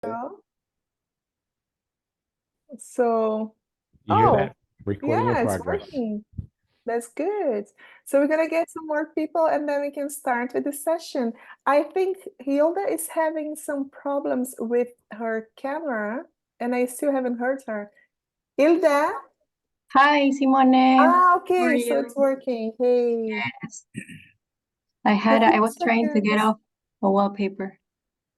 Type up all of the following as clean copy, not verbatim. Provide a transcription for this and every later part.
go. So, You hear oh, that? Recording in yeah, it's progress. working. That's good. So we're gonna get some more people and then we can start with the session. I think Hilda is having some problems with her camera and I still haven't heard her. Hilda? Hi, Simone. Ah, How are okay, so you? it's working. Hey, Yes. I just give me was a trying to get second. off a wallpaper.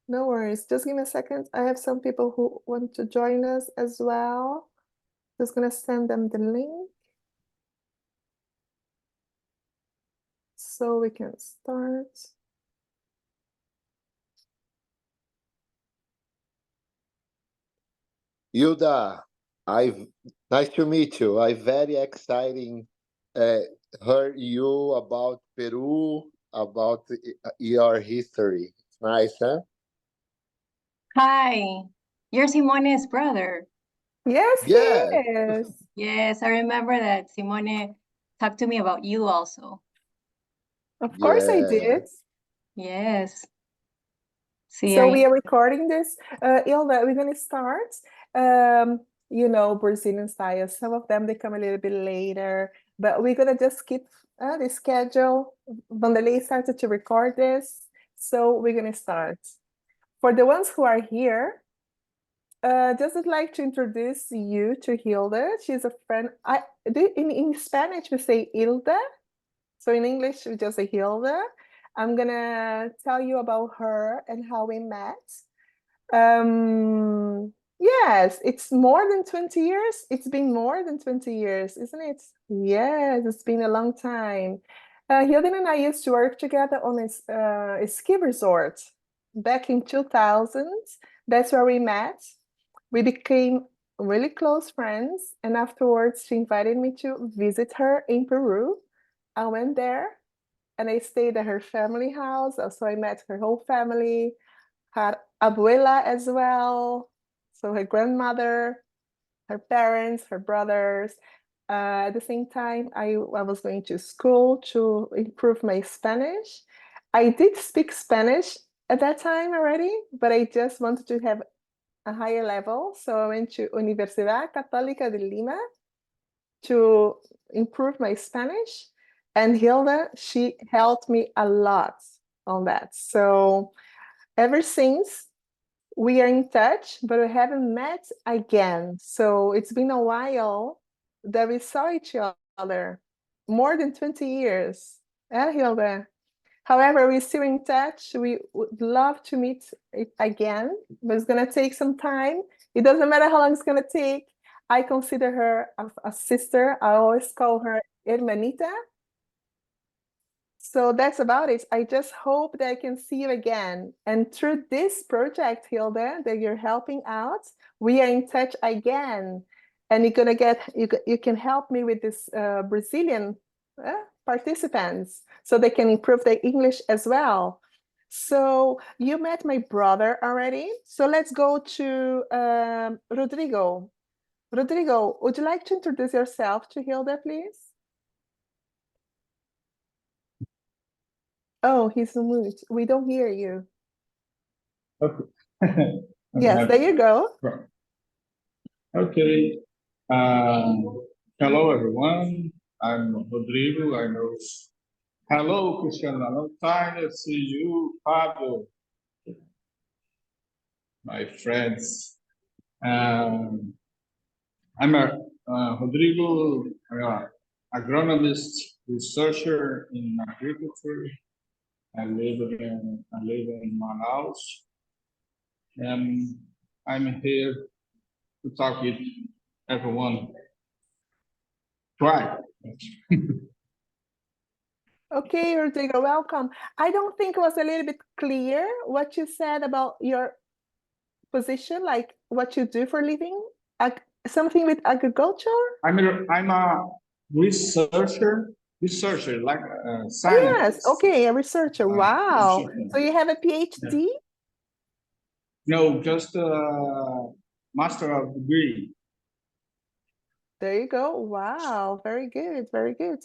No worries. Just give me a second. I have some people who want to join us as well. Just gonna send them the link so we can start. Hilda, I nice to meet you. I very exciting heard you about Peru, about your history. Nice, huh? Hi, you're Simone's brother. Yes, he Yeah, is. Yes, I remember that Simone talked to me about you also. Of course I yeah. did. Yes. See, So we are recording this. Hilda, we're going to start. You know, Brazilian style. Some of them, they come a little bit later, but we're going to just keep the schedule. Vanderlei started to record this. So we're going to start. For the ones who are here, just would like to introduce you to Hilda. She's a friend. In Spanish, we say Hilda. So in English, we just say Hilda. I'm gonna tell you about her and how we met. Yes, it's more than 20 years. It's been more than 20 years, isn't it? Yes, it's been a long time. Hilda and I used to work together on a ski resort back in 2000. That's where we met. We became really close friends, and afterwards, she invited me to visit her in Peru. I went there and I stayed at her family house. So I met her whole family, her abuela as well. So her grandmother, her parents, her brothers. At the same time, I was going to school to improve my Spanish. I did speak Spanish at that time already, but I just wanted to have a higher level. So I went to Universidad Católica de Lima to improve my Spanish. And Hilda, she helped me a lot on that. So ever since, we are in touch, but we haven't met again. So it's been a while that we saw each other, more than 20 years. Hilda. However, we're still in touch. We would love to meet again, but it's going to take some time. It doesn't matter how long it's going to take. I consider her a sister. I always call her hermanita. So that's about it. I just hope that I can see you again. And through this project, Hilda, that you're helping out, we are in touch again. And you're gonna get you can help me with this Brazilian participants so they can improve their English as well. So you met my brother already. So let's go to Rodrigo. Rodrigo, would you like to introduce yourself to Hilda, please? Oh, he's on mute. We don't hear you. Okay. Yes, there you go. Okay. Hello, everyone. I'm Rodrigo. I know. Hello, Cristiano. Long time to see you, Fabio, my friends. I'm Rodrigo, agronomist, researcher in agriculture. I live in Manaus, and I'm here to talk with everyone. Try. Okay, Rodrigo, welcome. I don't think it was a little bit clear what you said about your position, like what you do for a living, something with agriculture? I'm a researcher, like Oh, yes, scientist. okay, a researcher. Wow. So you have a Yeah. PhD? No, just a master of degree. There you go. Wow, very good, very good.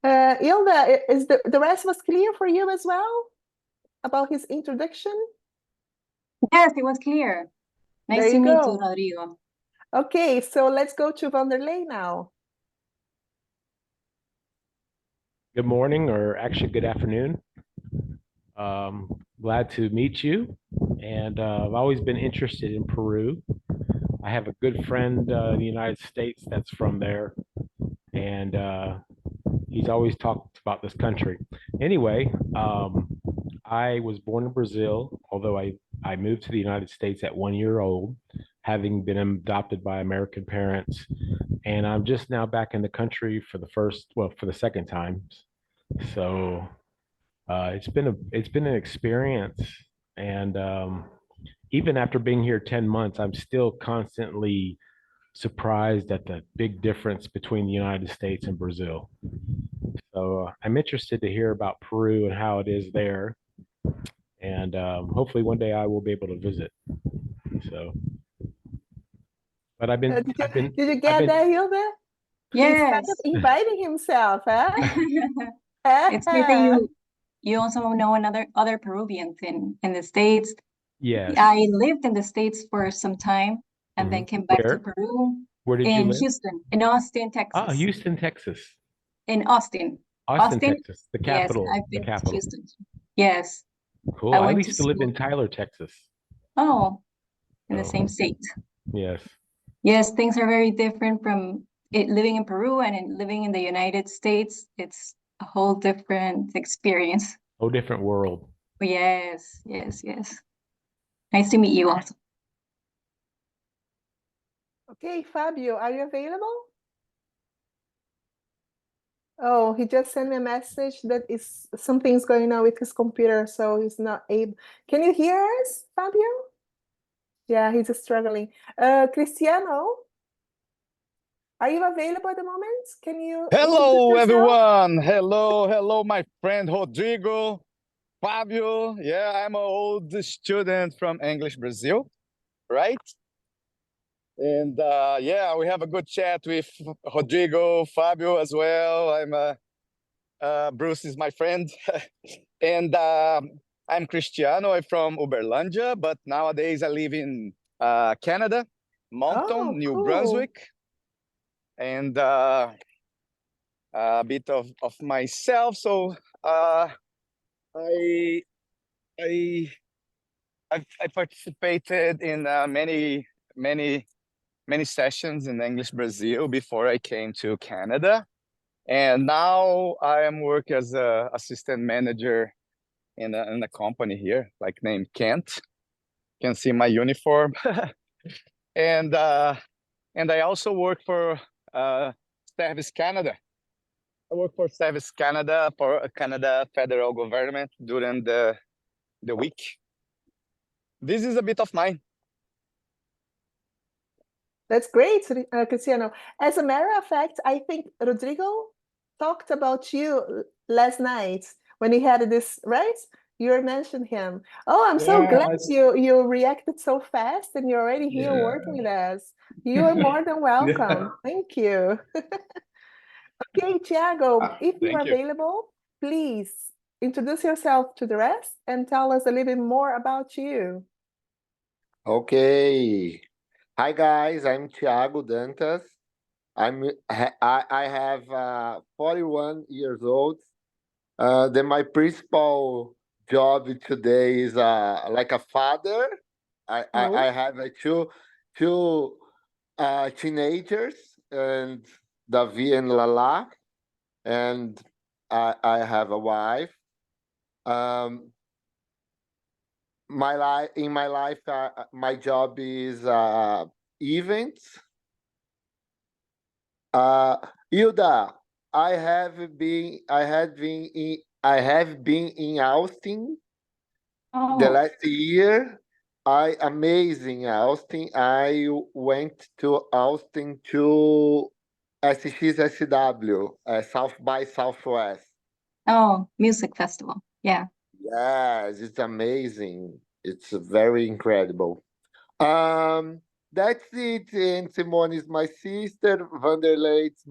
Hilda, is the rest was clear for you as well about his introduction? Yes, it was clear. Nice There to you meet go. you, Rodrigo. Okay, so let's go to Vanderlei now. Good morning, or actually good afternoon. Glad to meet you. And I've always been interested in Peru. I have a good friend in the United States that's from there, and he's always talked about this country. Anyway, I was born in Brazil, although I moved to the United States at 1 year old, having been adopted by American parents. And I'm just now back in the country for the second time. So it's been an experience, and even after being here 10 months, I'm still constantly surprised at the big difference between the United States and Brazil. So I'm interested to hear about Peru and how it is there, and hopefully one day I will be able to visit. So, but I've been Did you get that, Hilda? He's kind Yes. of inviting himself, huh? It's great that you also know other Peruvians in the States. yes. I lived in the States for some time and then came back to Where? Peru Where did you in live? Houston, in Austin, Texas. Ah, Houston, Texas. In Austin. Austin, Texas, the Yes, capital. I've The been to capital. Houston. Yes. Cool. I I went used to to live in school. Tyler, Texas. Oh, in the So, same state. yes. Yes, things are very different from living in Peru and living in the United States. It's a whole different experience. Whole different world. Yes, yes, yes. Nice to meet you also. Okay, Fabio, are you available? Oh, he just sent me a message that is something's going on with his computer, so he's not able. Can you hear us, Fabio? Yeah, he's struggling. Cristiano, are you available at the moment? Can you Hello, introduce yourself? everyone. Hello, my friend Rodrigo, Fabio. Yeah, I'm an old student from English Brazil, right? And yeah, we have a good chat with Rodrigo, Fabio as well. Bruce is my friend, and I'm Cristiano. I'm from Uberlândia, but nowadays I live in Canada, Moncton, New cool. Brunswick, and a bit of myself. So I participated in many sessions in English Brazil before I came to Canada, and now I am work as a assistant manager in a company here, like named Kent. You can see my uniform, and I also work for Service Canada. I work for Service Canada, for Canada federal government during the week. This is a bit of mine. That's great, Cristiano. As a matter of fact, I think Rodrigo talked about you last night when he had this, right? You mentioned him. Oh, I'm so glad you reacted so fast and you're already here working with us. You are more than welcome. Thank you. Okay, Thiago, if you're Thank you. available, please introduce yourself to the rest and tell us a little bit more about you. Okay. Hi guys, I'm Thiago Dantas. I have 41 years old. Then my principal job today is like a father. I have two teenagers, and Davi and Lala, and I have a wife. My life, my job is events. Hilda, I have been in Austin the Oh, last year. Amazing Austin. I went to Austin to SXSW, South by Southwest. oh, music festival. Yeah. Yes, it's amazing. It's very incredible. That's it. And Simone is my sister. Vanderlei is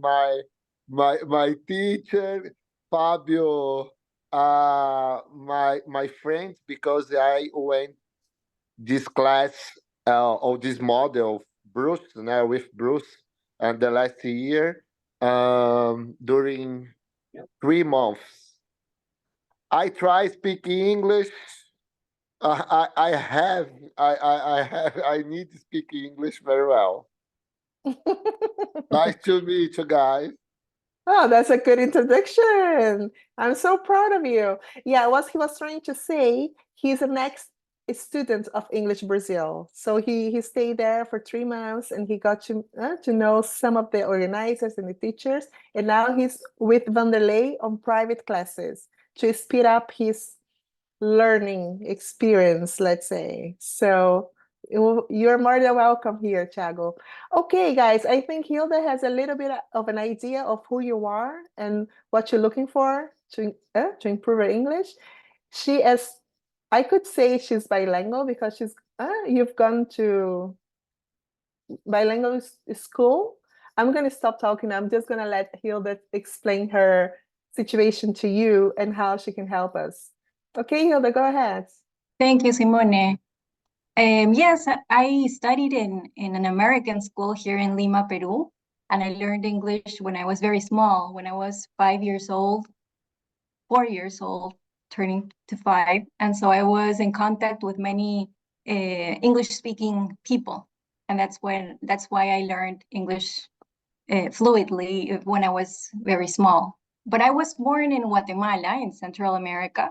my teacher. Fabio, my friend, because I went this class of this model, Bruce, now with Bruce, and the last year, during 3 months. I try speaking English. I need to speak English very well. Nice to meet you guys. Oh, that's a good introduction. I'm so proud of you. Yeah, what he was trying to say, he's the next student of English Brazil. So he stayed there for 3 months and he got to know some of the organizers and the teachers. And now he's with Vanderlei on private classes to speed up his learning experience, let's say. So you're more than welcome here, Thiago. Okay, guys, I think Hilda has a little bit of an idea of who you are and what you're looking for to improve your English. She is, I could say she's bilingual because you've gone to bilingual school. I'm going to stop talking. I'm just going to let Hilda explain her situation to you and how she can help us. Okay, Hilda, go ahead. Thank you, Simone. Yes, I studied in an American school here in Lima, Peru, and I learned English when I was very small, when I was 5 years old, 4 years old, turning to 5. And so I was in contact with many English-speaking people, and that's why I learned English fluidly when I was very small. But I was born in Guatemala, in Central America.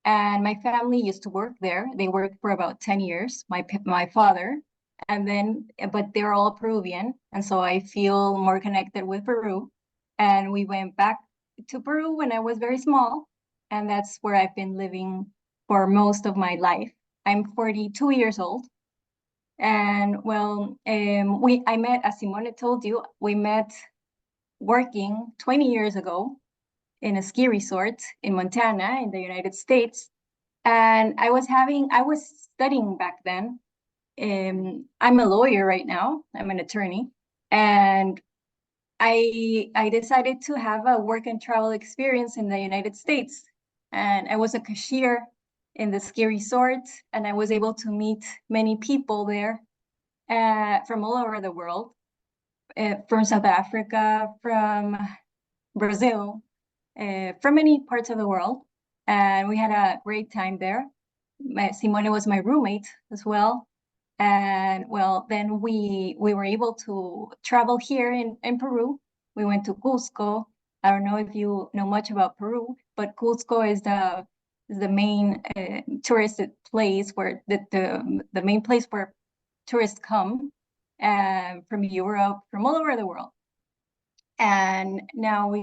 And my family used to work there. They worked for about 10 years, my father, but they're all Peruvian. And so I feel more connected with Peru. And we went back to Peru when I was very small. And that's where I've been living for most of my life. I'm 42 years old. And well, I met, as Simone told you, we met working 20 years ago in a ski resort in Montana in the United States. And I was studying back then. I'm a lawyer right now. I'm an attorney. And I decided to have a work and travel experience in the United States. And I was a cashier in the ski resort, and I was able to meet many people there from all over the world, from South Africa, from Brazil, from many parts of the world. And we had a great time there. Simone was my roommate as well. And well, then we were able to travel here in Peru. We went to Cusco. I don't know if you know much about Peru, but Cusco is the main tourist place where the main place where tourists come from Europe, from all over the world. And now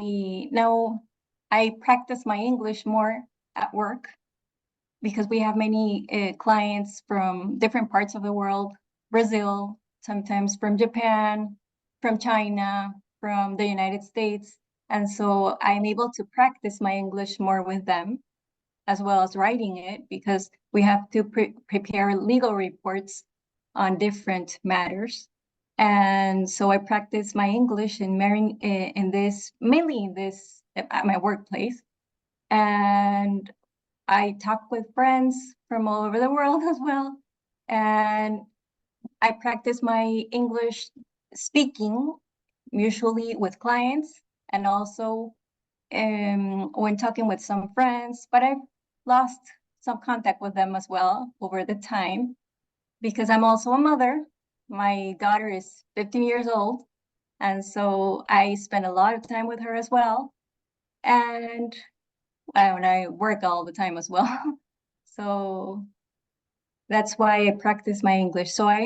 I practice my English more at work because we have many clients from different parts of the world, Brazil, sometimes from Japan, from China, from the United States. And so I'm able to practice my English more with them, as well as writing it, because we have to prepare legal reports on different matters. And so I practice my English mainly in this at my workplace. And I talk with friends from all over the world as well. And I practice my English speaking, usually with clients, and also when talking with some friends. But I've lost some contact with them as well over the time, because I'm also a mother. My daughter is 15 years old, and so I spend a lot of time with her as well. And I work all the time as well. So that's why I practice my English. So I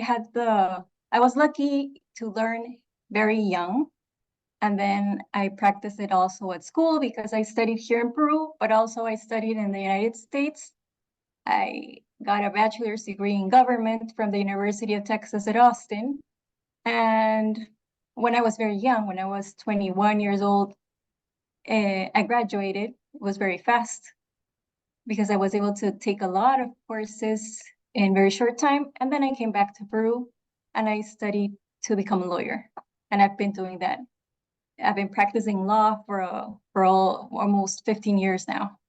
was lucky to learn very young. And then I practiced it also at school because I studied here in Peru, but also I studied in the United States. I got a bachelor's degree in government from the University of Texas at Austin. And when I was very young, when I was 21 years old, I graduated. It was very fast because I was able to take a lot of courses in very short time. And then I came back to Peru and I studied to become a lawyer. And I've been doing that. I've been practicing law for almost 15 years now.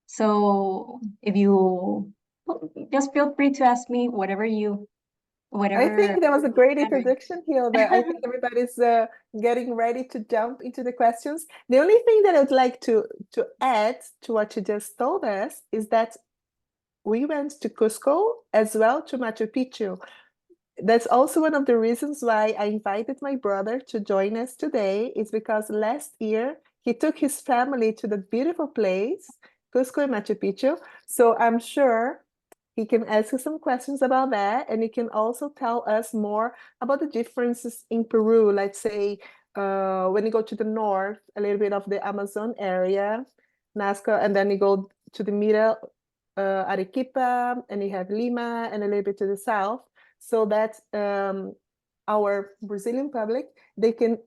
So if you just feel free to ask me whatever you whatever. I think that was a great whatever. introduction, Hilda. I think everybody's getting ready to jump into the questions. The only thing that I would like to add to what you just told us is that we went to Cusco as well to Machu Picchu. That's also one of the reasons why I invited my brother to join us today, is because last year he took his family to the beautiful place, Cusco and Machu Picchu. So I'm sure he can ask you some questions about that, and he can also tell us more about the differences in Peru. Let's say when you go to the north, a little bit of the Amazon area, Nazca, and then you go to the middle, Arequipa, and you have Lima, and a little bit to the south, so that our Brazilian public, they can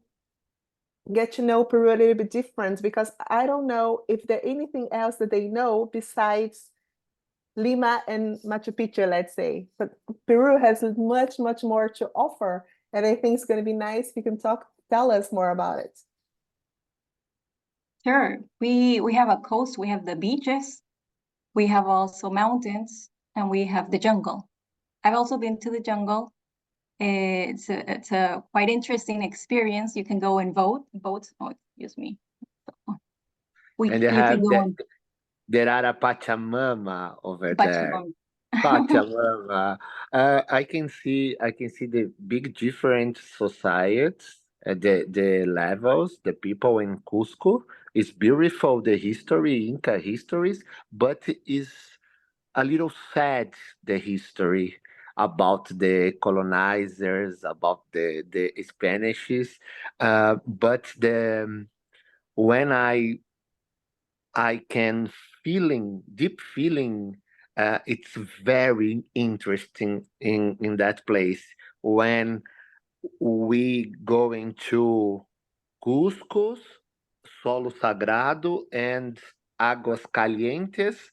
get to know Peru a little bit different, because I don't know if there's anything else that they know besides Lima and Machu Picchu, let's say. But Peru has much, much more to offer, and I think it's going to be nice if you can tell us more about it. Sure. We have a coast, we have the beaches, we have also mountains, and we have the jungle. I've also been to the jungle. It's a quite interesting experience. You can go and vote. Oh, excuse me. And You can go and there are a Pachamama over there. Pachamama. Pachamama. I can see the big different societies, the levels, the people in Cusco. It's beautiful, the history, Inca histories, but is a little sad, the history about the colonizers, about the Spanishes. But when I can deep feeling. It's very interesting in that place when we go into Cusco, Solo Sagrado, and Águas Calientes,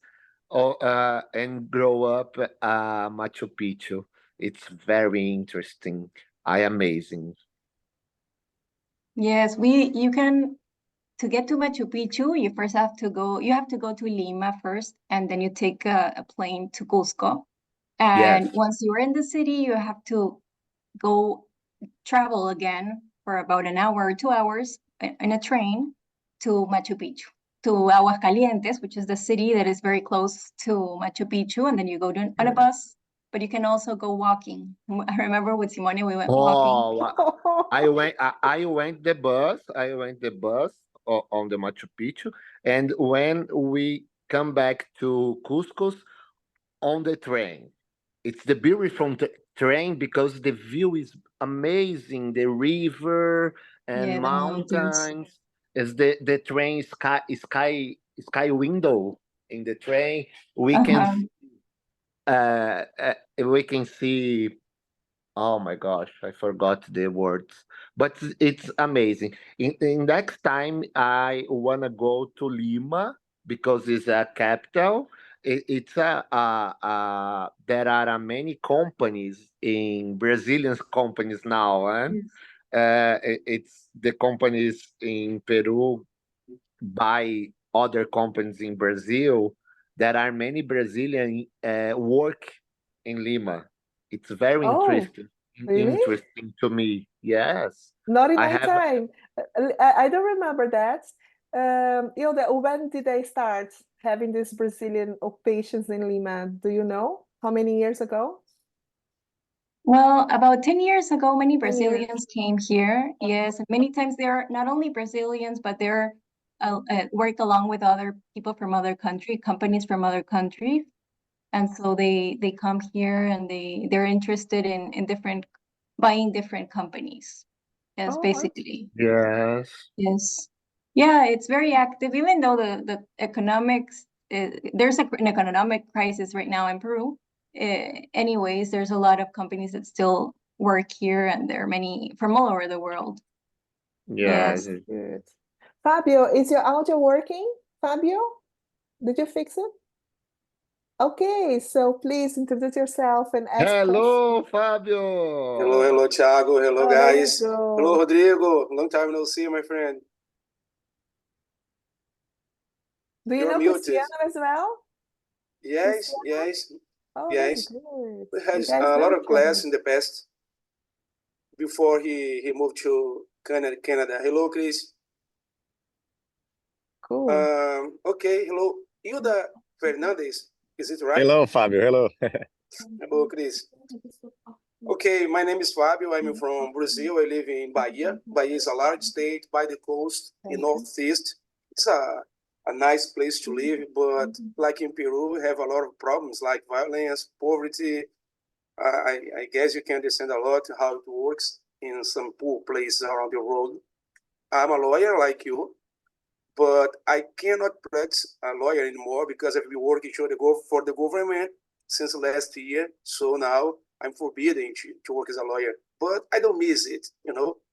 and grow up Machu Picchu. It's very interesting. Amazing. Yes, you can, to get to Machu Picchu, you have to go to Lima first, and then you take a plane to Cusco. And Yes. once you're in the city, you have to go travel again for about an hour or 2 hours in a train to Machu Picchu, to Aguascalientes, which is the city that is very close to Machu Picchu, and then you go on a bus, but you can also go walking. I remember with Simone, we went walking. I went the bus. On the Machu Picchu, and when we come back to Cusco on the train, it's the beauty from the train because the view is amazing. The river and Yeah, the mountains. mountains. Is the train sky window in the train? We can Uh-huh. we can see. Oh my gosh, I forgot the words. But it's amazing. In next time, I wanna go to Lima because it's a capital. It's there are many companies in Brazilian companies now, eh? Yes. It's the companies in Peru buy other companies in Brazil. There are many Brazilian work in Lima. It's very Oh, really? interesting to me. Yes, Not in I my have. time. I don't remember that. Hilda, when did they start having these Brazilian occupations in Lima? Do you know how many years ago? Well, about 10 years ago, many 10 years. Brazilians came here. Yes, and many times they're not only Brazilians, but they're work along with other people from other companies from other countries. And so they come here and they're interested in buying different companies. Yes, Oh, basically. Yes. Yes. Yeah, it's very active, even though the economics, there's an economic crisis right now in Peru. Anyways, there's a lot of companies that still work here, and there are many from all over the world. Yes. Yes. good. Fabio, is your audio working? Fabio, did you fix it? Okay, so please introduce yourself and ask questions. Hello, Fabio. Hello, Thiago. Hello, Oh, there you guys. go. Hello, Rodrigo. Long time no see, my friend. Do you You're know muted. Cristiano as well? Yes, Cristiano? yes. Oh, Yes. that's good. We You had guys a know lot of each class other. in the past before he moved to Canada. Hello, Chris. Cool. Okay, hello. Hilda Fernandez, is it right? Hello, Fabio. Hello. Hello, Chris. Okay, my name is Fabio. I'm from Brazil. I live in Bahia. Bahia is a large state by the coast in Northeast. It's a nice place to live, but like in Peru, we have a lot of problems like violence, poverty. I guess you can understand a lot how it works in some poor places around the world. I'm a lawyer like you, but I cannot practice a lawyer anymore because I've been working for the government since last year. So now I'm forbidden to work as a lawyer. But I don't miss it,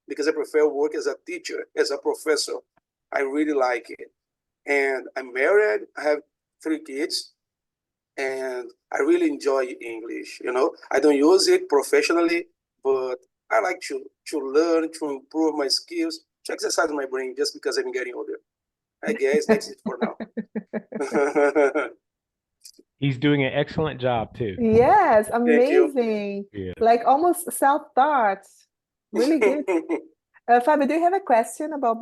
because I prefer work as a teacher, as a professor. I really like it. And I'm married, I have 3 kids, and I really enjoy English. I don't use it professionally, but I like to learn, to improve my skills, to exercise my brain just because I'm getting older. I guess that's it for now. He's doing an excellent job too. Yes, Thank you. amazing. Yeah. Like almost self-taught. Really good. Fabio, do you have a question about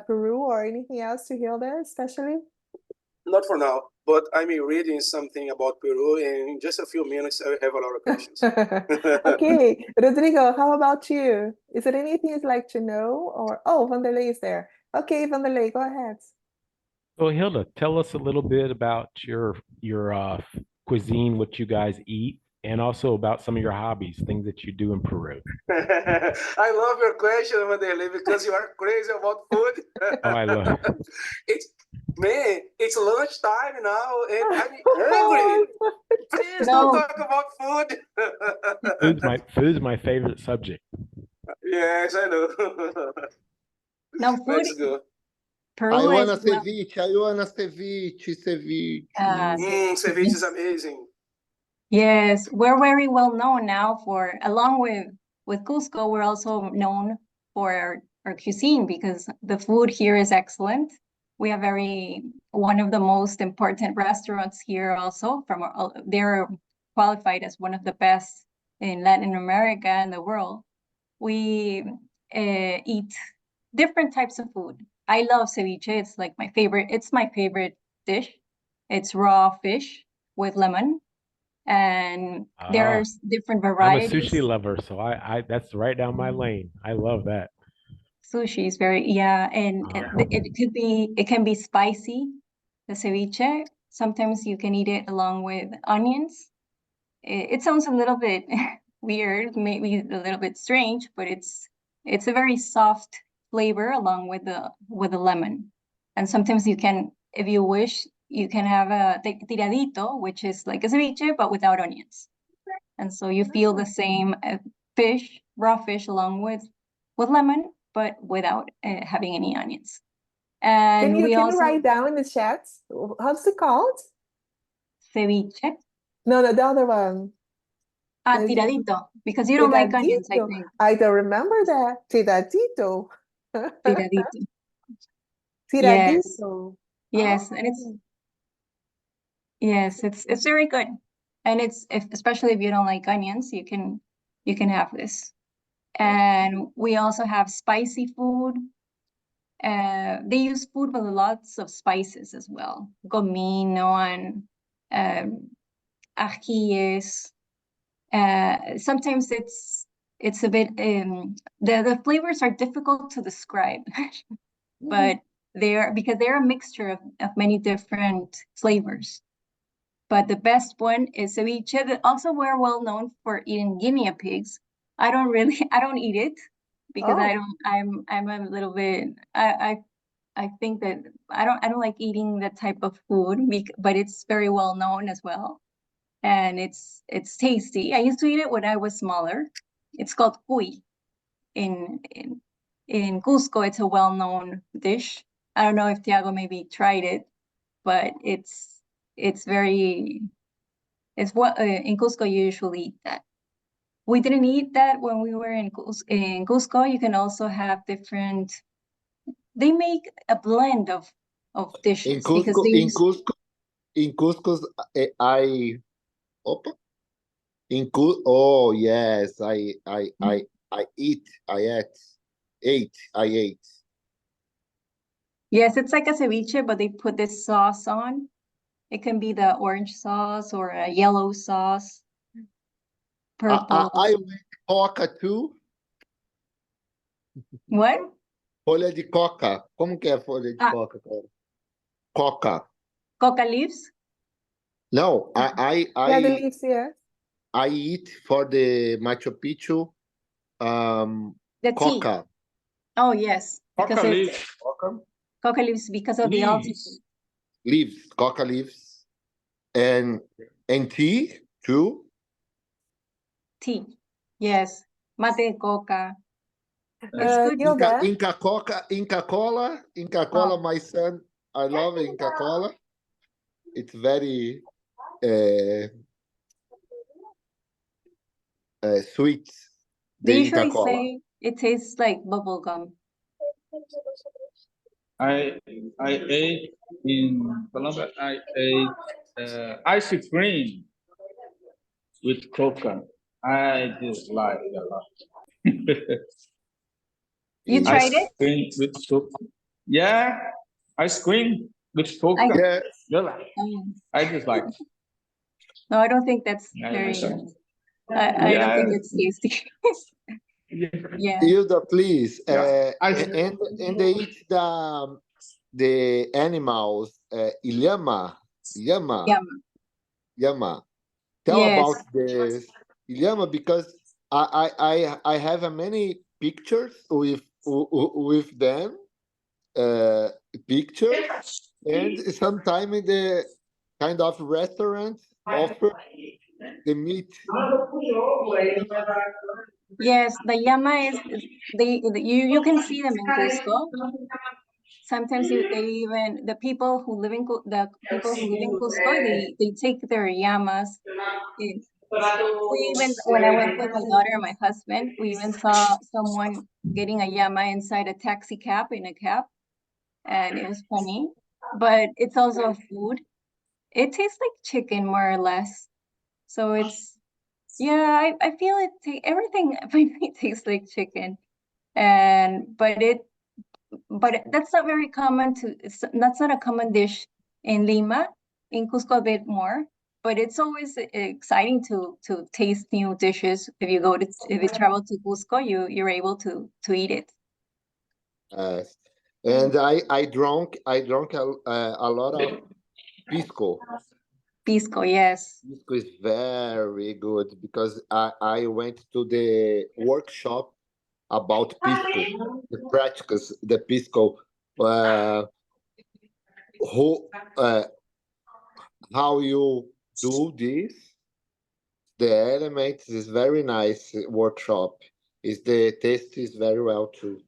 Peru or anything else to Hilda, especially? Not for now, but I'm reading something about Peru, and in just a few minutes, I will have a lot of questions. Okay, Rodrigo, how about you? Is there anything you'd like to know? Or Vanderlei is there. Okay, Vanderlei, go ahead. So Hilda, tell us a little bit about your cuisine, what you guys eat, and also about some of your hobbies, things that you do in Peru. I love your question, Vanderlei, because you are crazy about food. Oh, I love It's lunchtime now, and I'm hungry. Please don't No, talk about food. food's my favorite subject. Yes, I know. no, food, Let's go. Peru is, well, I want a ceviche. Ceviche is amazing. yes, we're very well known now for, along with Cusco, we're also known for our cuisine because the food here is excellent. We have one of the most important restaurants here also they're qualified as one of the best in Latin America and the world. We eat different types of food. I love ceviche. It's like it's my favorite dish. It's raw fish with lemon. And there's different I'm a varieties. sushi lover, so I that's right down my lane. I love that. Sushi is and it can be spicy, the ceviche. Sometimes you can eat it along with onions. It sounds a little bit weird, maybe a little bit strange, but it's a very soft flavor along with the lemon. And sometimes you can, if you wish, you can have a tiradito, which is like a ceviche but without onions. And so you feel the same raw fish along with lemon, but without having any onions. And Can we you also write down in the chat? How's it called? ceviche. No, the other one. Tiradito, because you don't like onions, I Tiradito. think. I don't remember that. Tiradito. Tiradito. Tiradito. Yes, and it's very good. And especially if you don't like onions, you can have this. And we also have spicy food. They use food with lots of spices as well. Comino and ajíes. Sometimes it's a bit the flavors are difficult to describe, but because they're a mixture of many different flavors. But the best one is ceviche. That also we're well known for eating guinea pigs. I don't eat it because I'm a little bit I think that I don't like eating that type of food, but it's very well known as well. And it's tasty. I used to eat it when I was smaller. It's called cuy. In Cusco, it's a well-known dish. I don't know if Tiago maybe tried it, but it's what in Cusco you usually eat that. We didn't eat that when we were in Cusco. You can also have different. They make a blend of dishes In Cusco, because they use I opa, Oh yes, I ate. Yes, it's like a ceviche, but they put this sauce on. It can be the orange sauce or a yellow sauce, purple. I like coca too. What? Folha de coca. Como que é folha de Ah. coca, cara? Coca. Coca leaves? No, Yeah, the leaves, yeah. I eat for the Machu Picchu The tea. coca. Oh, yes. Because Coca it's leaves. coca leaves because of the altitude. Leaves, coca leaves. And tea too. Tea. Yes. Mate de coca. It's good. Hilda, Inca Cola, Oh. my son. I love Inca Cola. It's very sweet. They The usually Inca Cola. say it tastes like bubble gum. I ate in Colombia. I ate ice cream with coca. I dislike it a lot. You Yeah. tried Ice it? cream with coca. Yeah, ice cream with coca. Yeah. I dislike. No, I don't think that's I very. understand. I don't think it's tasty. Yeah. Hilda, please. Yeah. And they eat the animals. Llama. Tell Yes. about the llama because I have many pictures with them. Pictures and sometimes the kind of restaurant offer the meat. Yes, the llama is you can see them in Cusco. Sometimes they even the people who live in Cusco they take their llamas. We even when I went with my daughter and my husband, we even saw someone getting a llama inside a taxi cab in a cab, and it was funny. But it's also a food. It tastes like chicken more or less. So it's yeah, I feel everything for me tastes like chicken, but that's not very common that's not a common dish in Lima. In Cusco a bit more, but it's always exciting to taste new dishes. If you travel to Cusco, you're able to eat it. And I drank a lot of pisco. Pisco, yes. Pisco is very good because I went to the workshop about pisco, the practicals, the pisco, how you do this. The elements is very nice workshop. The taste is very well too.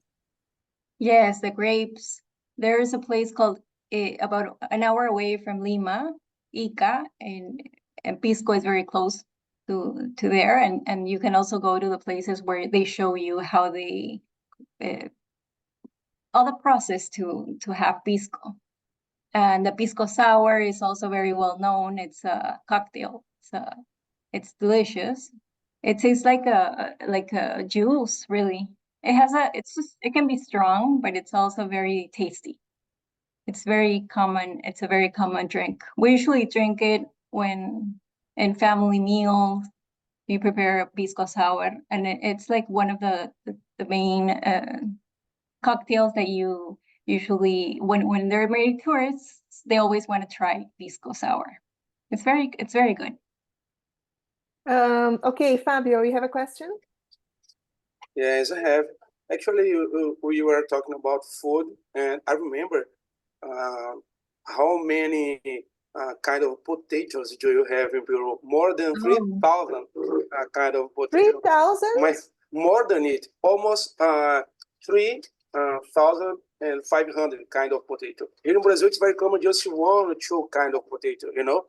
Yes, the grapes. There is a place called about an hour away from Lima, Ica, and Pisco is very close to there, and you can also go to the places where they show you how they all the process to have pisco. And the pisco sour is also very well known. It's a cocktail. It's delicious. It tastes like a juice, really. It can be strong, but it's also very tasty. It's very common. It's a very common drink. We usually drink it when in family meals. We prepare a pisco sour, and it's like one of the main cocktails that you usually when they're married tourists, they always want to try pisco sour. It's very good. Okay, Fabio, you have a question? Yes, I have. Actually, we were talking about food, and I remember how many kind of potatoes do you have in Peru? More than 3,000 kind of potatoes. 3,000? More than it, almost 3,500 kind of potato. Here in Brazil, it's very common just one or two kind of potato, you know?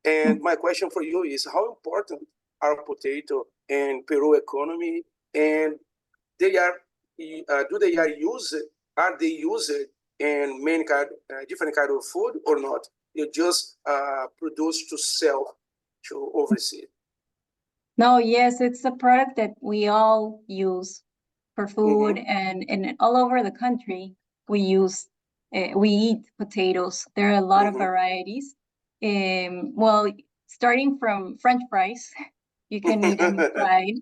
And my question for you is how important are potato in Peru economy, and they are they used in many different kind of food or not? You just produce to sell to overseas. No, yes, it's a product that we all use for food, and all over the country we eat potatoes. There are a lot of varieties. Well, starting from French fries, you can eat them fried.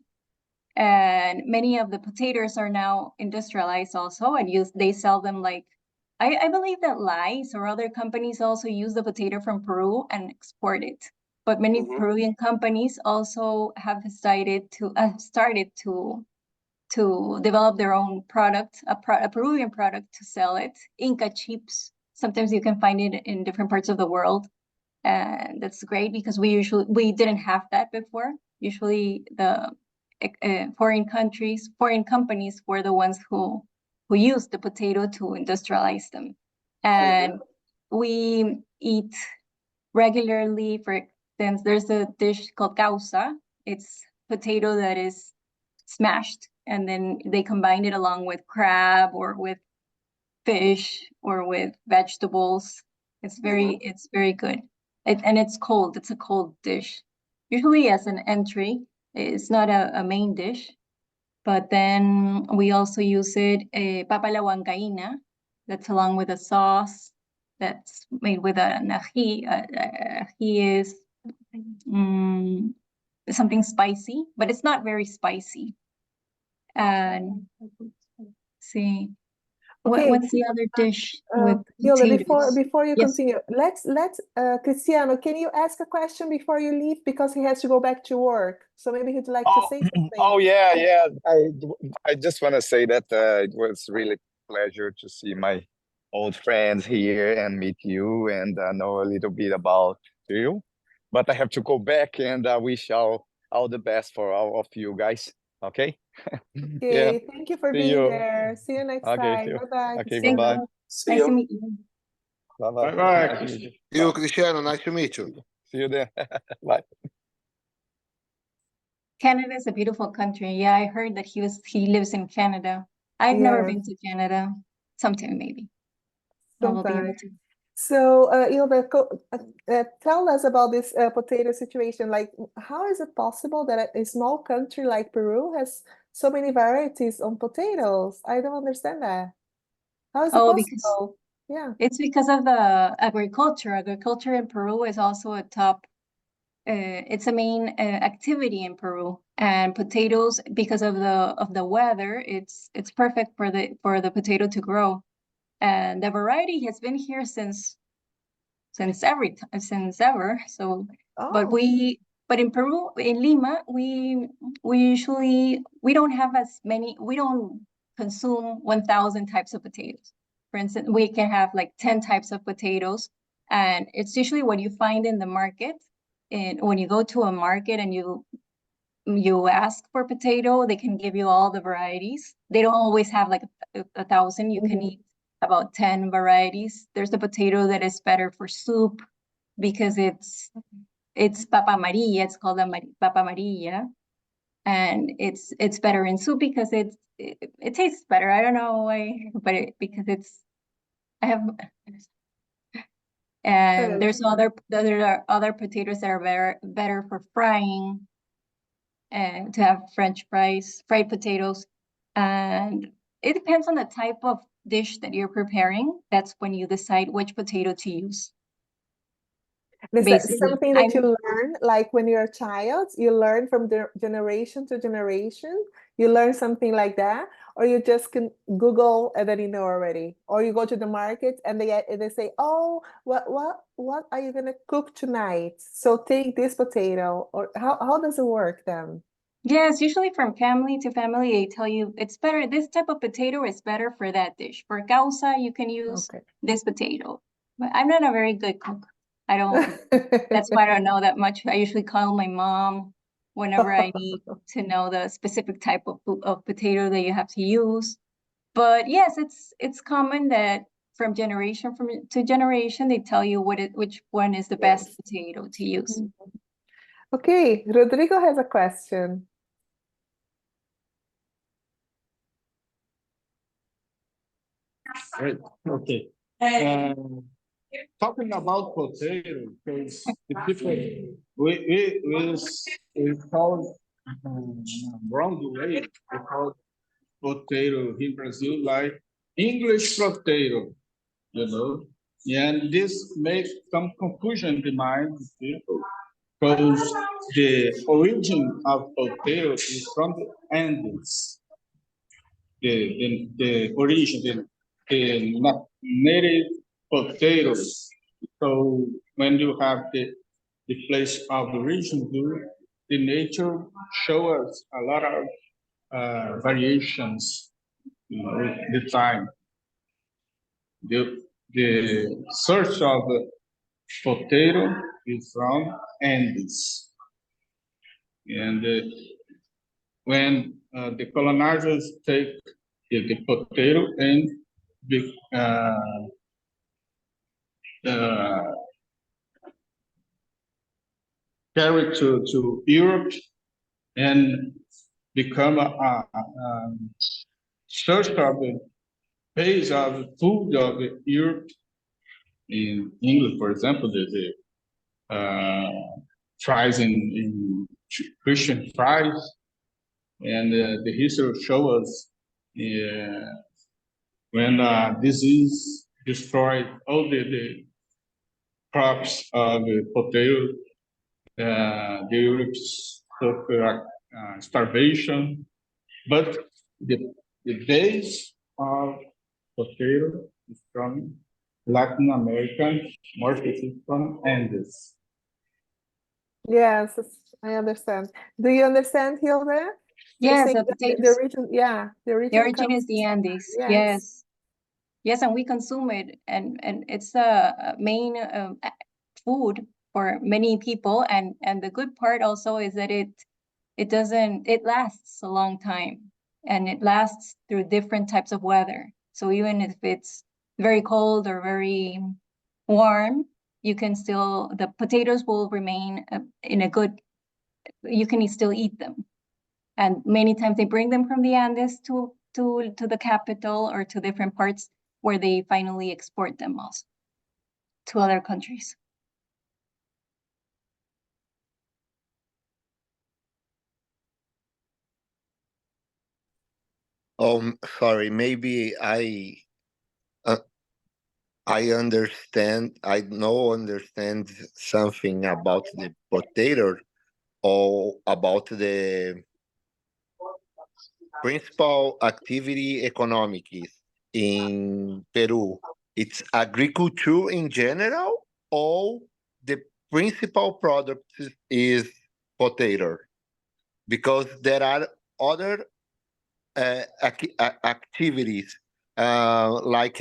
And many of the potatoes are now industrialized also, and they sell them like, I believe that Lice or other companies also use the potato from Peru and export it. But many Peruvian companies also have started to develop their own product, a Peruvian product to sell it, Inca chips. Sometimes you can find it in different parts of the world. And that's great because we didn't have that before. Usually the foreign companies were the ones who used the potato to industrialize them. And we eat regularly, for instance, there's a dish called causa. It's potato that is smashed, and then they combine it along with crab or with fish or with vegetables. It's very good. And it's cold. It's a cold dish. Usually as an entry. It's not a main dish. But then we also use it, papa la huancaína. That's along with a sauce that's made with an ají. Ají is something spicy, but it's not very spicy. And see, what's the other dish with Hilda, potatoes? before you Yes. continue, let's Cristiano, can you ask a question before you leave, because he has to go back to work, so maybe he'd like to say something. Oh yeah. I just want to say that it was really pleasure to see my old friends here and meet you and know a little bit about you. But I have to go back and wish all the best for all of you guys. Okay. Okay, thank you for See being you. there. See you next Okay, time. see you. Bye-bye. Okay, Thank bye-bye. you. See Nice to you. meet you. Bye-bye. Bye-bye. Nice to meet you. See you, Cristiano. Nice to meet you. See you there. Bye. Canada is a beautiful country. Yeah, I heard that he lives in Canada. I've never been to Canada. Sometime maybe. I will be able to. So, Hilda, tell us about this potato situation. Like, how is it possible that a small country like Peru has so many varieties on potatoes? I don't understand that. How is it possible? Yeah. It's because of the agriculture. Agriculture in Peru is also a top, it's a main activity in Peru. And potatoes, because of the weather, it's perfect for the potato to grow. And the variety has been here since ever. So, but in Peru, in Lima, we don't have as many. We don't consume 1,000 types of potatoes. For instance, we can have like 10 types of potatoes, and it's usually what you find in the market. And when you go to a market and you ask for potato, they can give you all the varieties. They don't always have like 1,000. You can eat about 10 varieties. There's a potato that is better for soup because it's papa amarilla. It's called papa amarilla, and it's better in soup because it tastes better. I don't know why, but and there are other potatoes that are better for frying, and to have French fries, fried potatoes, and it depends on the type of dish that you're preparing. That's when you decide which potato to use. Is that something that you learn, like when you're a child, you learn from the generation to generation? You learn something like that, or you just can Google and then you know already, or you go to the market and they say, "Oh, what are you gonna cook tonight? So take this potato," or how does it work then? Yes, usually from family to family, they tell you it's better. This type of potato is better for that dish. For causa, you can use this potato. But I'm not a very good cook. I don't. That's why I don't know that much. I usually call my mom whenever I need to know the specific type of potato that you have to use. But yes, it's common that from generation to generation, they tell you which one is the best potato to use. Okay, Rodrigo has a question. Great. Okay. Talking about potato, because the people we call wrong way because potato in Brazil like English potato, and this makes some confusion in the mind of people because the origin of potato is from the Andes. The origin, the native potatoes. So when you have the place of origin, the nature show us a lot of variations, the time. The source of the potato is from Andes. And when the colonizers take the potato and carry to Europe and become a source of the base of food of Europe. In England, for example, the fries in Christian fries, and the history shows us when disease destroyed all the crops of potato, the Europe's suffered starvation, but the base of potato is from Latin America, more specific from Andes. Yes, I understand. Do you understand, Hilda? Yes, Saying the that the potatoes. origin, yeah, the The origin origin comes. is the Andes. Yes. Yes. Yes, and we consume it, and it's a main food for many people. And the good part also is that it lasts a long time, and it lasts through different types of weather. So even if it's very cold or very warm, the potatoes will remain in a good. You can still eat them, and many times they bring them from the Andes to the capital or to different parts where they finally export them also to other countries. Oh, sorry. Maybe I understand. I know understand something about the potato or about the principal activity economics in Peru. It's agriculture in general, or the principal product is potato, because there are other activities like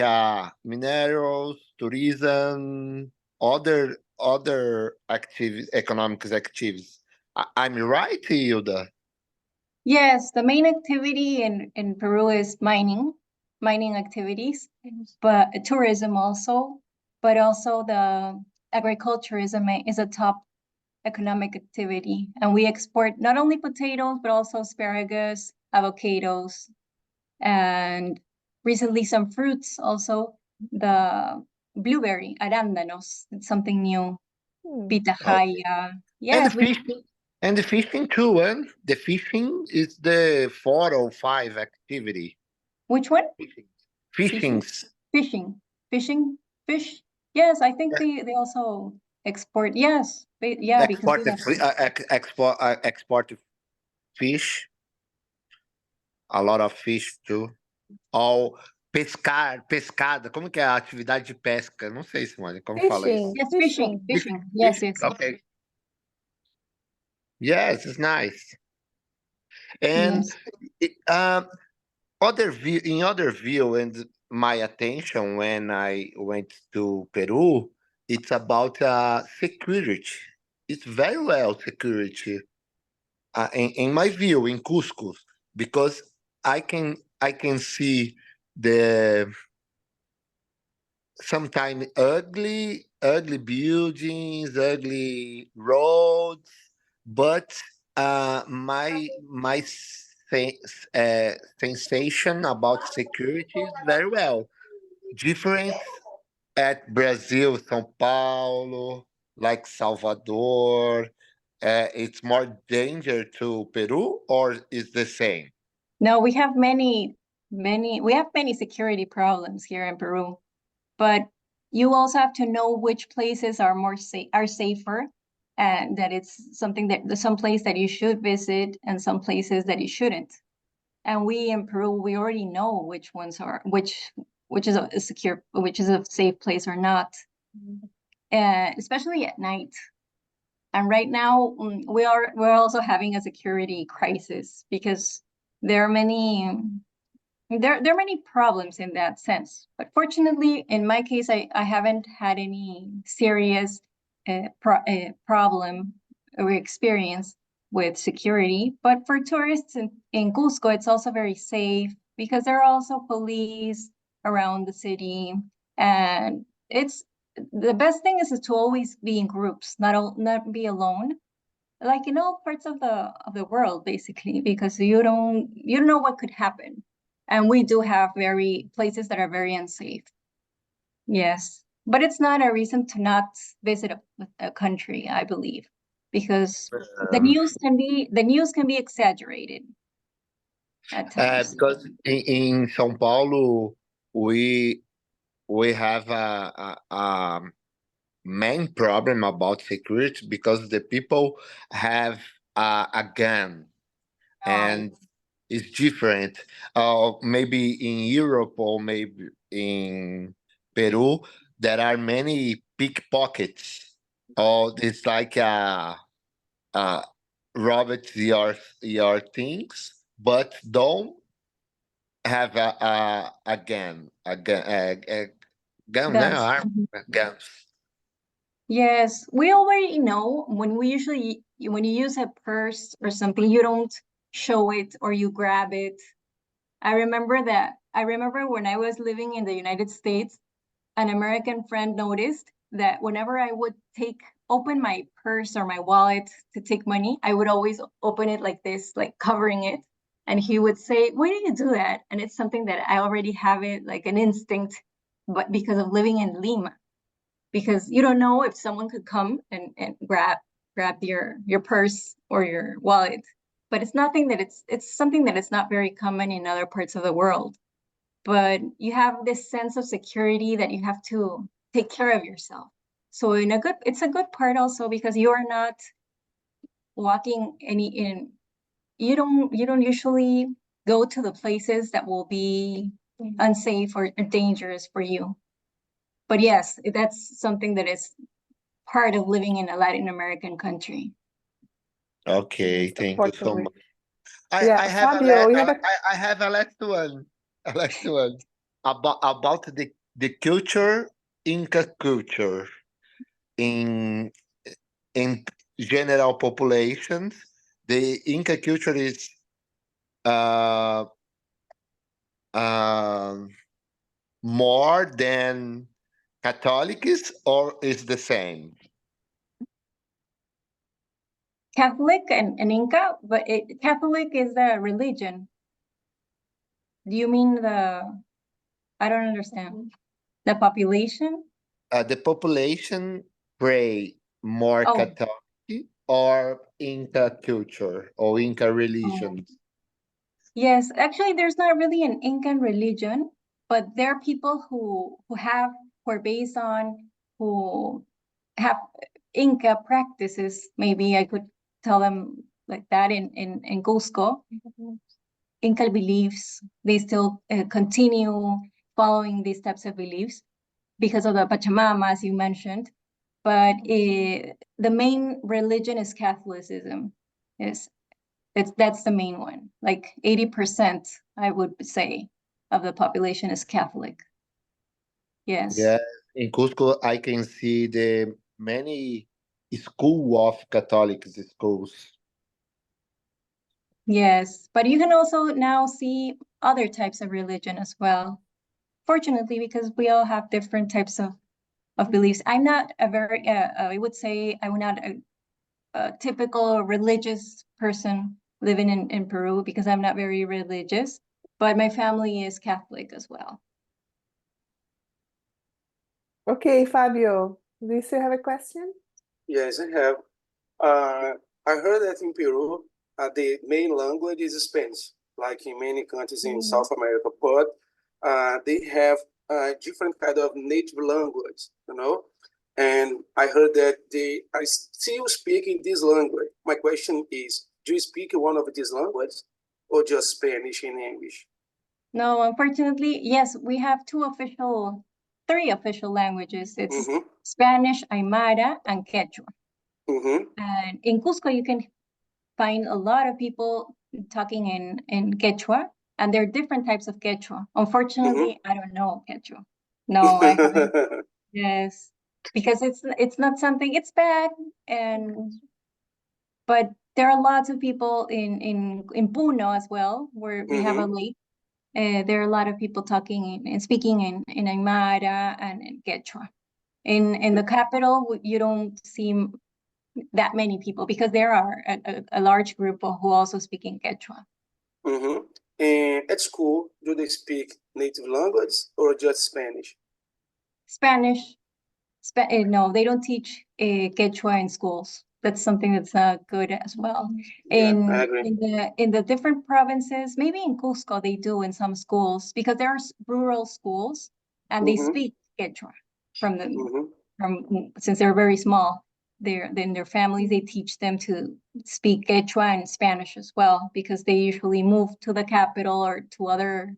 minerals, tourism, other economic activities. I'm right, Hilda? Yes, the main activity in Peru is mining activities, but tourism also, but also the agriculturism is a top economic activity. And we export not only potatoes, but also asparagus, avocados, and recently some fruits also, the blueberry, arándanos, it's something new, pitahaya. And the Yes, fishing, and the fishing too. And the fishing is the 4 or 5 activity. which one? Fishing. Fish. Yes, I think they also export. Yes, yeah, because Export export fish. A lot of fish too. Ou pescada. Como que é a atividade de pesca? Não sei, Simone, como fala isso? yes, fishing. Yes, yes. Okay. Yes, it's nice. And Yes. other view, and my attention when I went to Peru, it's about security. It's very well security in my view in Cusco, because I can see the sometimes ugly buildings, ugly roads, but my sensation about security is very well different at Brazil, São Paulo, like Salvador, it's more danger to Peru, or is the same? No, we have many security problems here in Peru, but you also have to know which places are safer, and that it's something that some place that you should visit and some places that you shouldn't. And we in Peru, we already know which ones are which is a secure, which is a safe place or not, especially at night. And right now, we're also having a security crisis because there are many problems in that sense. But fortunately, in my case, I haven't had any serious problem or experience with security. But for tourists in Cusco, it's also very safe because there are also police around the city, and it's the best thing is to always be in groups, not be alone, like in all parts of the world, basically, because you don't know what could happen. And we do have places that are very unsafe. Yes, but it's not a reason to not visit a country, I believe, because the news can be exaggerated at times. Because in São Paulo, we have a main problem about security because the people have a gun, and it's different. Maybe in Europe or maybe in Peru, there are many pickpockets. Or it's like robbed your things, but don't have a gun, a gun, no, Guns. guns. Yes, we already know when you use a purse or something, you don't show it or you grab it. I remember when I was living in the United States, an American friend noticed that whenever I would open my purse or my wallet to take money, I would always open it like this, like covering it. And he would say, "Why do you do that?" And it's something that I already have it like an instinct, but because of living in Lima, because you don't know if someone could come and grab your purse or your wallet. But it's something that it's not very common in other parts of the world. But you have this sense of security that you have to take care of yourself. So it's a good part also because you are not walking you don't usually go to the places that will be unsafe or dangerous for you. But yes, that's something that is part of living in a Latin American country. Okay, thank you so much. Yeah, I have Fabio, you have I have a last one. A last one about the culture, Inca culture in general populations. The Inca culture is uh, more than Catholics, or is the same? Catholic and Inca, but Catholic is the religion. Do you mean I don't understand. The population? The population pray more Catholic or Inca culture or Inca religion? Yes, actually, there's not really an Incan religion, but there are people who are based on, who have Inca practices. Maybe I could tell them like that in Cusco. Inca beliefs, they still continue following these types of beliefs because of the Pachamama, as you mentioned. But the main religion is Catholicism. Yes, that's the main one. Like 80%, I would say, of the population is Catholic. Yes. Yeah, in Cusco, I can see the many school of Catholic schools. Yes, but you can also now see other types of religion as well. Fortunately, because we all have different types of beliefs. I'm not a very, I would say I'm not a typical religious person living in Peru because I'm not very religious, but my family is Catholic as well. Okay, Fabio, do you still have a question? Yes, I have. I heard that in Peru, the main language is Spanish, like in many countries in South America, but they have different kind of native language, you know. And I heard that they are still speaking this language. My question is, do you speak one of these languages or just Spanish and English? No, unfortunately, yes, we have three official languages. It's Spanish, Aymara, and Quechua. And in Cusco, you can find a lot of people talking in Quechua, and there are different types of Quechua. Unfortunately, I don't know Quechua. No, I haven't. Yes, because it's not something, it's bad, but there are lots of people in Puno as well, where we have a lake. There are a lot of people talking and speaking in Aymara and in Quechua. In the capital, you don't see that many people because there are a large group who also speak in Quechua. And at school, do they speak native language or just Spanish? Spanish. No, they don't teach Quechua in schools. That's something that's not good as well. I agree. In the different provinces, maybe in Cusco they do in some schools because there are rural schools and they speak Quechua from since they're very small. In their families they teach them to speak Quechua and Spanish as well because they usually move to the capital or to other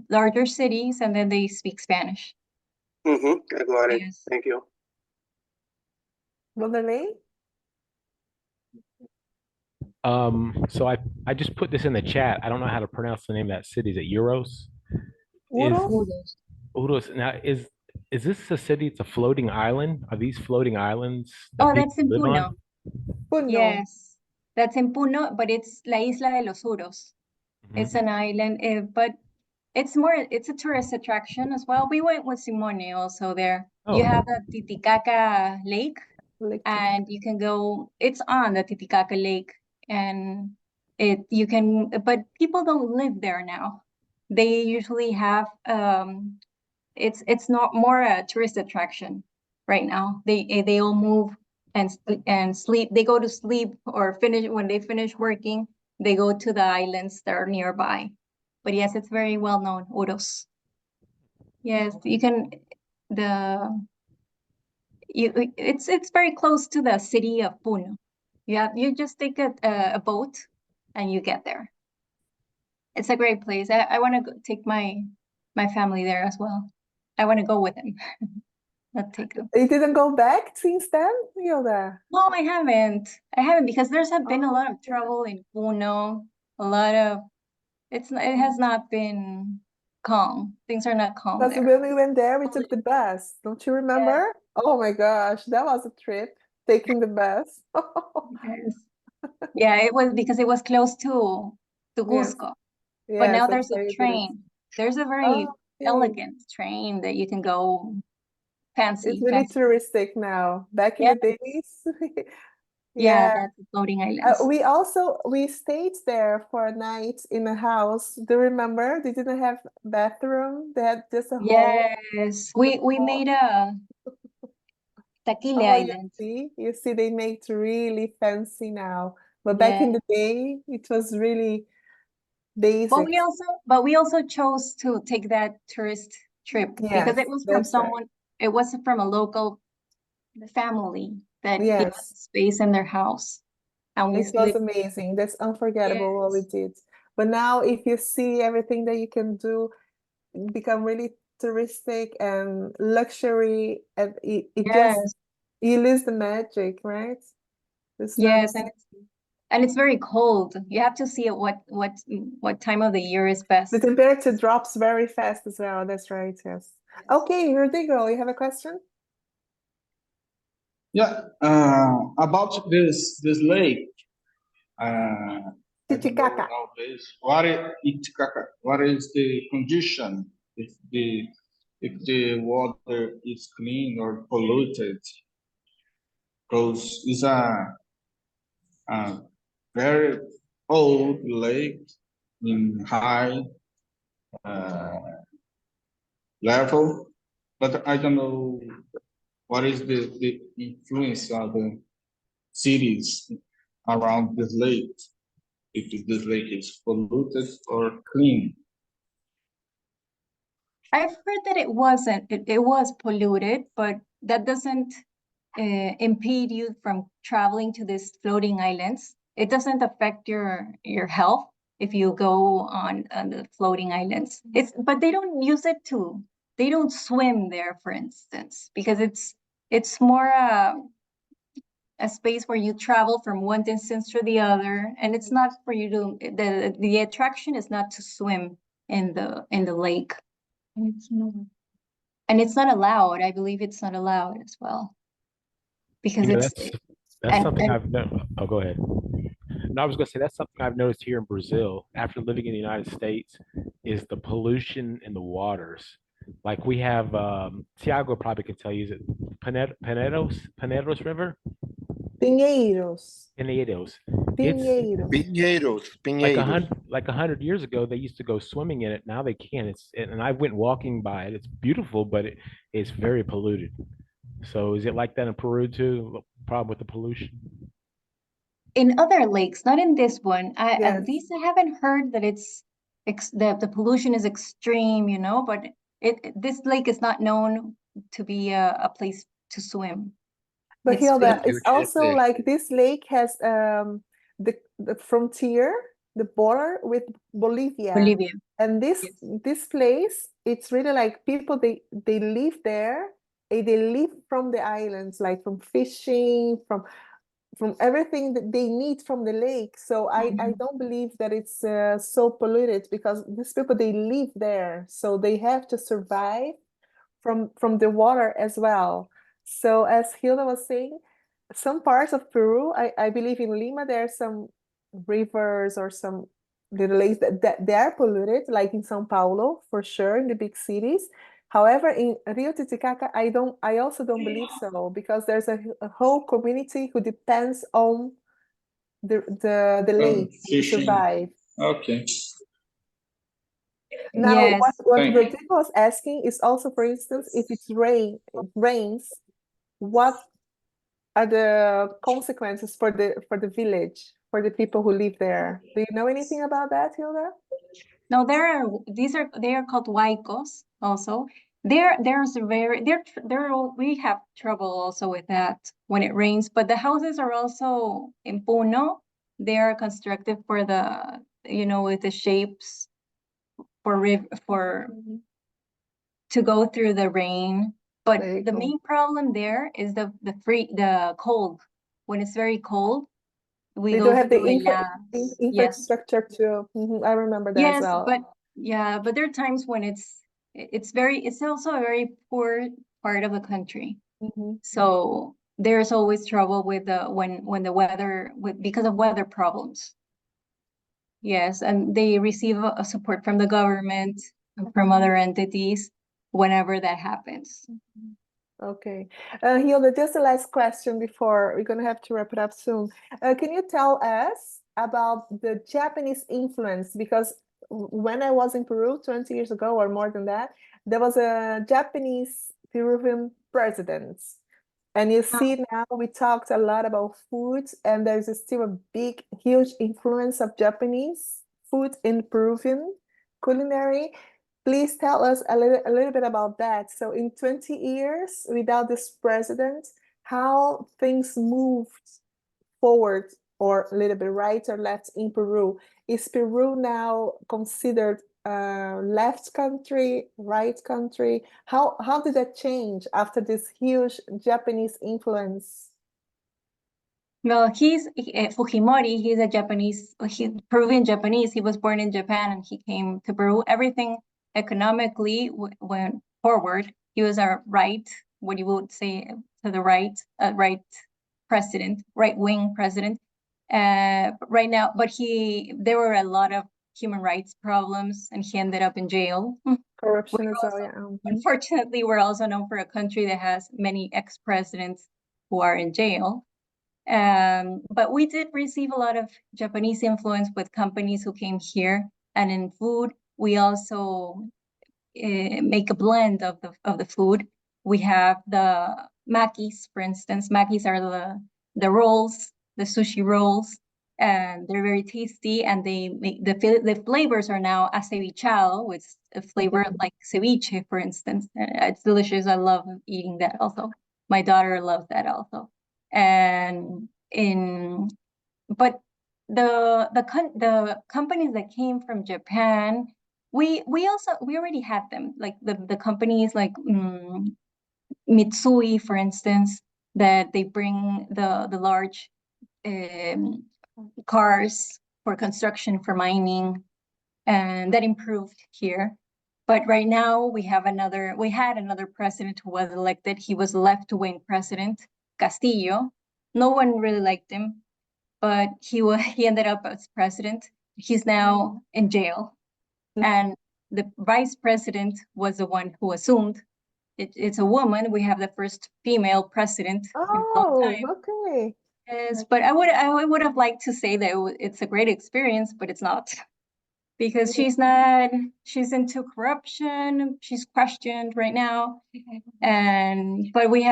larger cities and then they speak Spanish. I got it. Yes. Thank you. Wanderlei? So I just put this in the chat. I don't know how to pronounce the name of that city. Is it Euros? Uros? Uros. Now, is this a city? It's a floating island. Are these floating islands that Oh, that's in people live Puno. on? Puno. Yes, that's in Puno, but it's La Isla de los Uros. It's an island, but it's a tourist attraction as well. We went with Simone also there. Oh. You have the Titicaca Lake, Lake and you can go, it's on the Titicaca Lake, and but people don't live there now. They usually have, it's not more a tourist attraction right now. They all move and sleep. They go to sleep or when they finish working, they go to the islands that are nearby. But yes, it's very well known, Uros. Yes, you can it's very close to the city of Puno. You just take a boat and you get there. It's a great place. I want to take my family there as well. I want to go with them. Not take them. You didn't go back since then, Hilda? No, I haven't. Because there's been a lot of trouble in Puno. It has not been calm. Things are not calm Because there. when we went there, we took the bus. Don't you remember? Oh my gosh, that was a trip, taking the bus. Yes. Yeah, it was because it was close to Yes. Cusco. Yes, But now that's there's a why you did it. train. There's a very Oh, okay. elegant train that you can go fancy. It's really fancy. touristic now. Back in the days, Yeah, yeah. that's the floating islands. We stayed there for a night in a house. Do you remember? They didn't have bathroom. They had just a hole. Yes, we made a Taquile Oh, Island. you see, they make it really fancy now. But back in the day, it was really basic. But we also chose to take that tourist trip because it was from that's right. someone. It was from a local family that gave Yes. us space in their house, and we It was amazing. That's unforgettable what we did. But now, if you see everything that you can do, become really touristic and luxury, and just you lose the magic, right? It's not and it's very cold. You have to see what time of the year is best. the temperature drops very fast as well. That's right. Yes. Okay, Rodrigo, you have a question? Yeah, about this lake. Titicaca. What is the condition if the water is clean or polluted? Because it's a very old lake in high level, but I don't know what is the influence of the cities around this lake, if this lake is polluted or clean. I've heard that it wasn't. It was polluted, but that doesn't impede you from traveling to these floating islands. It doesn't affect your health if you go on the floating islands. But they don't use it to. They don't swim there, for instance, because it's more a space where you travel from one distance to the other, and it's not for you to. The attraction is not to swim in the lake. And it's not allowed. I believe it's not allowed as well. Because You know, it's that's something and I've known. Oh, go ahead. No, I was going to say that's something I've noticed here in Brazil after living in the United States is the pollution in the waters. Like we have, Tiago probably can tell you, is it Peneiros River? Pinheiros. Peneiros. Pinheiros. Pinheiros. Like 100 years ago, they used to go swimming in it. Now they can't. And I went walking by it. It's beautiful, but it's very polluted. So is it like that in Peru too? Problem with the pollution? in other lakes, not in this one. At Yes. least I haven't heard that the pollution is extreme, but this lake is not known to be a place to swim. But It's Hilda, famous. it's also like this lake has the frontier, the border with Bolivia. Bolivia. And this place, it's really like people they live there, and they live from the islands, like from fishing, from everything that they need from the lake. So I don't believe that it's so polluted because these people they live there, so they have to survive from the water as well. So as Hilda was saying, some parts of Peru, I believe in Lima, there are some rivers or some little lakes that they are polluted, like in São Paulo, for sure, in the big cities. However, in Rio Titicaca, I also don't believe so, because there's a whole community who depends on the lake to Fishing. survive. Okay. Now, Yes. what Thank you. Rodrigo was asking is also, for instance, if it rains, what are the consequences for the village, for the people who live there? Do you know anything about that, Hilda? No, they are called huaicos also. We have trouble also with that when it rains, but the houses are also in Puno. They are constructed for with the shapes to go through the rain. But Very the cool. main problem there is the cold. When it's very cold, we They go don't have the through heladas. Yes. infrastructure to. I remember that as Yes, well. but there are times when it's also a very poor part of the country. So there's always trouble with when the weather because of weather problems. Yes, and they receive a support from the government and from other entities whenever that happens. Okay. Hilda, just the last question before we're going to have to wrap it up soon. Can you tell us about the Japanese influence? Because when I was in Peru 20 years ago or more than that, there was a Japanese Peruvian president. And you see now we talked a lot about food, and there's still a big, huge influence of Japanese food in Peruvian culinary. Please tell us a little bit about that. So in 20 years without this president, how things moved forward or a little bit right or left in Peru? Is Peru now considered a left country, right country? How did that change after this huge Japanese influence? Well, he's Fujimori. He's Peruvian Japanese. He was born in Japan and he came to Peru. Everything economically went forward. He was a what you would say to the right president, right-wing president. Right now, but there were a lot of human rights problems, and he ended up in jail. Corruption as well, yeah. Unfortunately, we're also known for a country that has many ex-presidents who are in jail. But we did receive a lot of Japanese influence with companies who came here, and in food, we also make a blend of the food. We have the makis, for instance. Makis are the rolls the sushi rolls, and they're very tasty. And they make the flavors are now acevichado, with a flavor like ceviche, for instance. It's delicious. I love eating that also. My daughter loves that also. And but the companies that came from Japan, we already had them, like the companies like Mitsui, for instance, that they bring the large cars for construction, for mining, and that improved here. But right now we had another president who was elected. He was a left-wing president, Castillo. No one really liked him, but he ended up as president. He's now in jail. And the vice president was the one who assumed. It's a woman. We have the first female president in a long time. Okay. Yes, but I would have liked to say that it's a great experience, but it's not, because she's into corruption. She's questioned right now, but we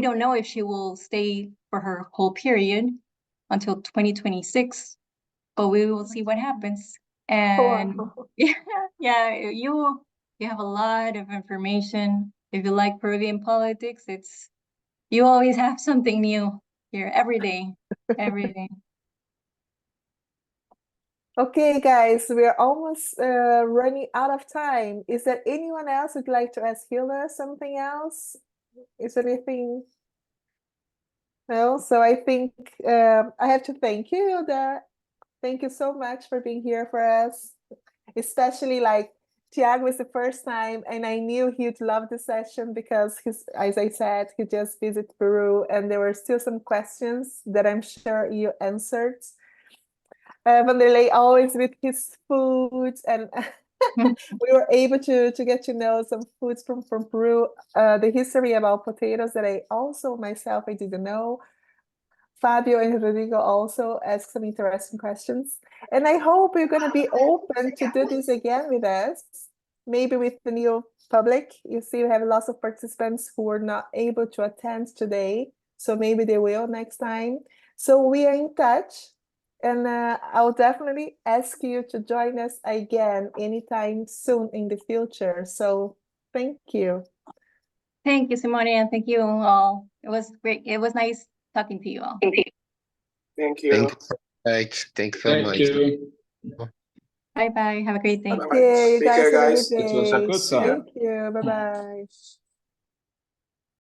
don't know if she will stay for her whole period until 2026, but we will see what happens. And yeah, you have a lot of information. If you like Peruvian politics, you always have something new here every day. Okay, guys, we're almost running out of time. Is there anyone else who'd like to ask Hilda something else? Is there anything? No, so I think I have to thank you, Hilda. Thank you so much for being here for us, especially like Tiago is the first time, and I knew he'd love the session because as I said, he just visited Peru, and there were still some questions that I'm sure you answered. Vanderlei always with his foods, and we were able to get to know some foods from Peru, the history about potatoes that I also myself I didn't know. Fabio and Rodrigo also asked some interesting questions. And I hope you're going to be open to do this again with us, maybe with the new public. You see, we have lots of participants who were not able to attend today, so maybe they will next time. So we are in touch, and I'll definitely ask you to join us again anytime soon in the future. So thank you. Thank you, Simone, and thank you all. It was great. It was nice talking to you all. Thank you. Thank you so much. Thanks so much. you. Bye-bye. Have a great day. Okay, you Take guys care, have a guys. good It was a day. good talk. Thank you. Bye-bye.